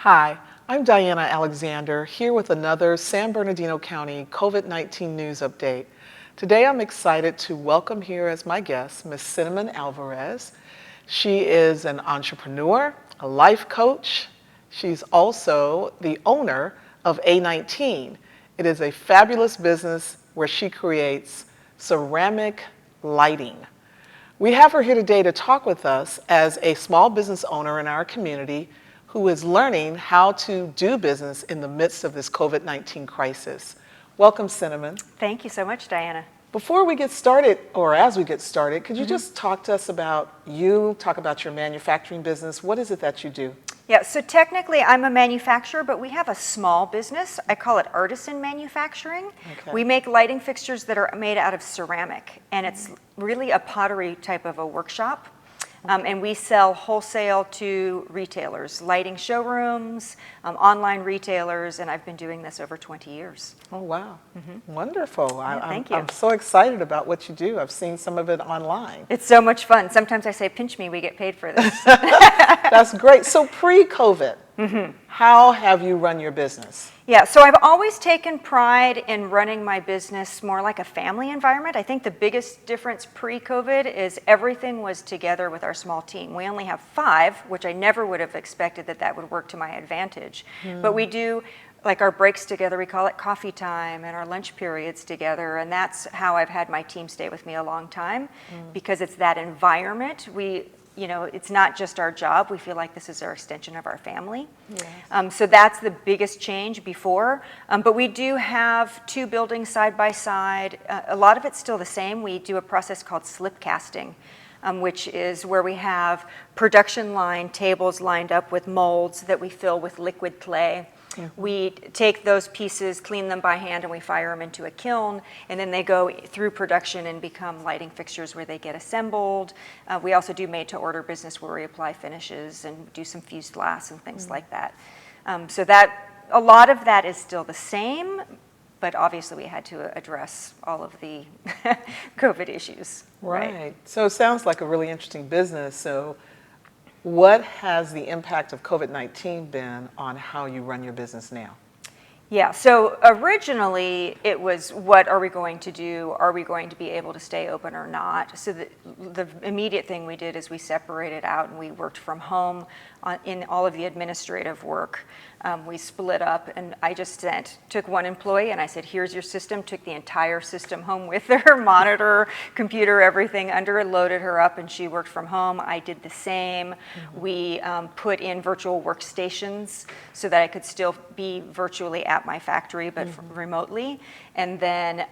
Hi, I'm Diana Alexander, here with another San Bernardino County COVID-19 news update. Today I'm excited to welcome here as my guest, Ms. Cinnamon Alvarez. She is an entrepreneur, a life coach. She's also the owner of A19. It is a fabulous business where she creates ceramic lighting. We have her here today to talk with us as a small business owner in our community who is learning how to do business in the midst of this COVID-19 crisis. Welcome, Cinnamon. Thank you so much, Diana. Before we get started, or as we get started, could you just talk to us about talk about your manufacturing business? What is it that you do? Yeah, so technically I'm a manufacturer, but we have a small business. I call it Artisan manufacturing. Okay. We make lighting fixtures that are made out of ceramic, and it's really a pottery type of a workshop. And we sell wholesale to retailers, lighting showrooms, online retailers, and I've been doing this over 20 years. Oh, wow. Wonderful. Thank you. I'm so excited about what you do. I've seen some of it online. It's so much fun. Sometimes I say, pinch me, we get paid for this. That's great. So pre-COVID, how have you run your business? Yeah, so I've always taken pride in running my business more like a family environment. I think the biggest difference pre-COVID is everything was together with our small team. We only have 5, which I never would have expected that would work to my advantage. But we do like our breaks together, we call it coffee time, and our lunch periods together, and that's how I've had my team stay with me a long time, because it's that environment. It's not just our job. We feel like this is our extension of our family. Yes. So that's the biggest change before. But we do have 2 buildings side by side. A lot of it's still the same. We do a process called slip casting, which is where we have production line tables lined up with molds that we fill with liquid clay. We take those pieces, clean them by hand, and we fire them into a kiln, and then they go through production and become lighting fixtures where they get assembled. We also do made-to-order business where we apply finishes and do some fused glass and things like that. So that a lot of that is still the same, but obviously we had to address all of the COVID issues. Right. So it sounds like a really interesting business. So what has the impact of COVID-19 been on how you run your business now? Yeah, so originally it was, what are we going to do? Are we going to be able to stay open or not? So the immediate thing we did is we separated out and we worked from home in all of the administrative work. We split up, and I just took one employee and I said, here's your system, took the entire system home with her, monitor, computer, everything under it, loaded her up, and she worked from home. I did the same. We put in virtual workstations so that I could still be virtually at my factory, but remotely. And then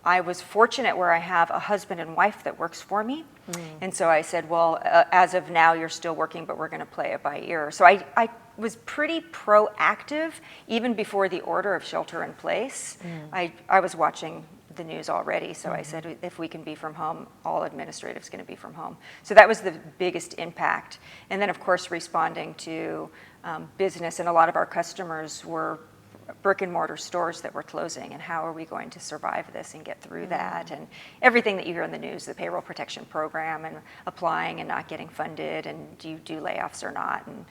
I was fortunate where I have a husband and wife that works for me. And so I said, well, as of now, you're still working, but we're going to play it by ear. So I was pretty proactive even before the order of shelter in place. I was watching the news already, so I said, if we can be from home, all administrative is going to be from home. So that was the biggest impact. And then, of course, responding to business, and a lot of our customers were brick and mortar stores that were closing, and how are we going to survive this and get through that, and everything that you hear in the news, the payroll protection program and applying and not getting funded, and do you do layoffs or not, and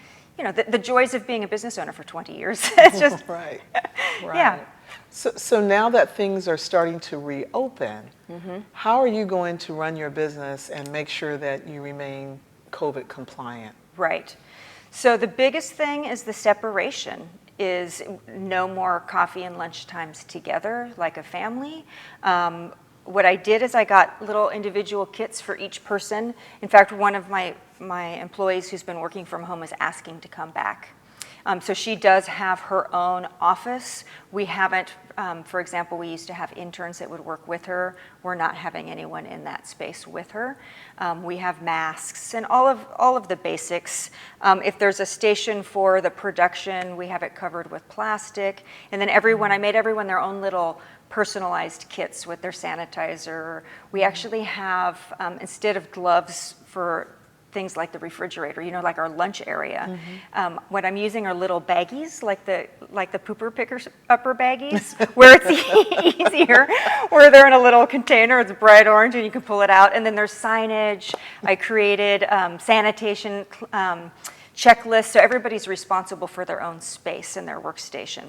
the joys of being a business owner for 20 years. It's just right. Yeah. So now that things are starting to reopen, how are you going to run your business and make sure that you remain COVID compliant? Right. So the biggest thing is the separation. Is no more coffee and lunch times together like a family. What I did is I got little individual kits for each person. In fact, one of my employees who's been working from home is asking to come back. So she does have her own office. We haven't, for example, we used to have interns that would work with her. We're not having anyone in that space with her. We have masks and all of the basics. If there's a station for the production, we have it covered with plastic. And then I made everyone their own little personalized kits with their sanitizer. We actually have, instead of gloves for things like the refrigerator, like our lunch area. What I'm using are little baggies, like the pooper pickers upper baggies, where it's easier, where they're in a little container, it's bright orange, and you can pull it out. And then there's signage. I created sanitation checklists, so everybody's responsible for their own space in their workstation.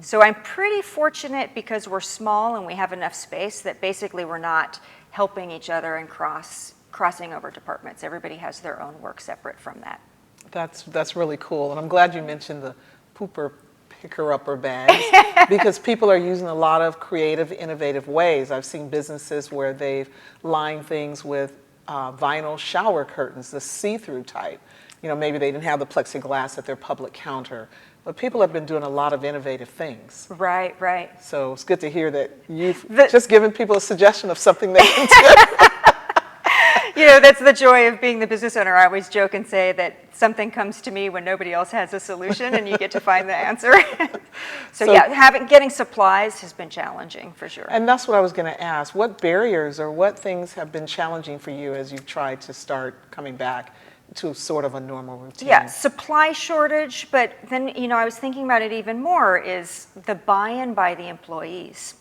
So I'm pretty fortunate because we're small and we have enough space that basically we're not helping each other and crossing over departments. Everybody has their own work separate from that. That's really cool, and I'm glad you mentioned the pooper picker-upper bags because people are using a lot of creative, innovative ways. I've seen businesses where they've lined things with vinyl shower curtains, the see-through type. You know, maybe they didn't have the plexiglass at their public counter, but people have been doing a lot of innovative things. Right, right. So it's good to hear that you've just given people a suggestion of something they can do. You know, that's the joy of being the business owner. I always joke and say that something comes to me when nobody else has a solution and you get to find the answer. So yeah, getting supplies has been challenging for sure. And that's what I was going to ask. What barriers or what things have been challenging for you as you've tried to start coming back to sort of a normal routine? Yeah, supply shortage, but then, you know, I was thinking about it even more is the buy-in by the employees.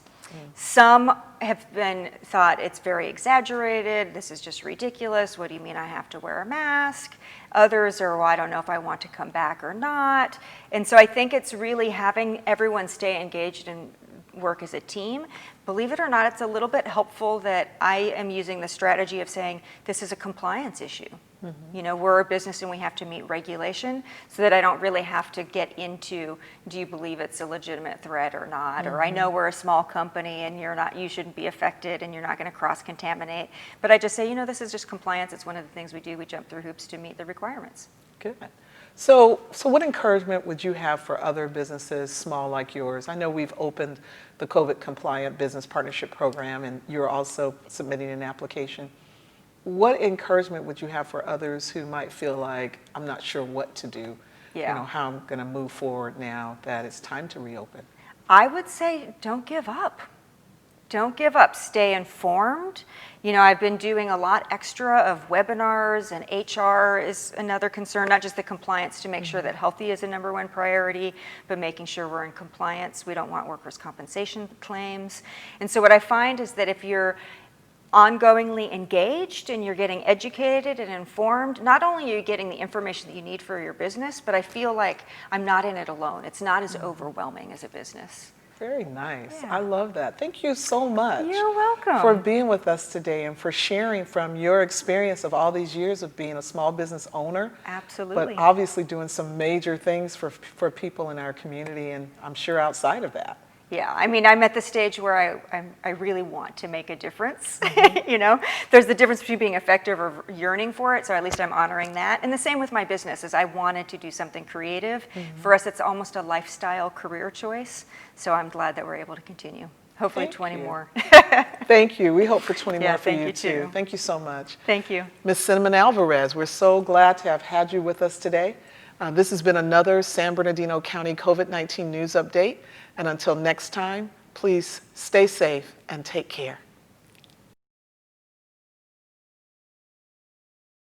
Some have been thought it's very exaggerated, this is just ridiculous, what do you mean I have to wear a mask? Others are, well, I don't know if I want to come back or not. And so I think it's really having everyone stay engaged and work as a team. Believe it or not, it's a little bit helpful that I am using the strategy of saying this is a compliance issue. You know, we're a business and we have to meet regulation so that I don't really have to get into, do you believe it's a legitimate threat or not? Or I know we're a small company and you shouldn't be affected and you're not going to cross-contaminate. But I just say, you know, this is just compliance. It's one of the things we do. We jump through hoops to meet the requirements. Good. So what encouragement would you have for other businesses, small like yours? I know we've opened the COVID compliant business partnership program and you're also submitting an application. What encouragement would you have for others who might feel like, I'm not sure what to do, you know, how I'm going to move forward now that it's time to reopen? I would say don't give up. Don't give up. Stay informed. You know, I've been doing a lot extra of webinars, and HR is another concern, not just the compliance to make sure that healthy is a #1 priority, but making sure we're in compliance. We don't want workers' compensation claims. And so what I find is that if you're ongoingly engaged and you're getting educated and informed, not only are you getting the information that you need for your business, but I feel like I'm not in it alone. It's not as overwhelming as a business. Very nice. Yeah. I love that. Thank you so much. You're welcome. For being with us today and for sharing from your experience of all these years of being a small business owner. Absolutely. But obviously doing some major things for people in our community and I'm sure outside of that. Yeah, I mean, I'm at the stage where I really want to make a difference. You know, there's the difference between being effective or yearning for it, so at least I'm honoring that. And the same with my business, is I wanted to do something creative. For us, it's almost a lifestyle career choice, so I'm glad that we're able to continue. Hopefully 20 more. Thank you. We hope for 20 Yeah, more for thank you you too. too. Thank you so much. Thank you. Ms. Cinnamon Alvarez, we're so glad to have had you with us today. This has been another San Bernardino County COVID-19 news update. And until next time, please stay safe and take care.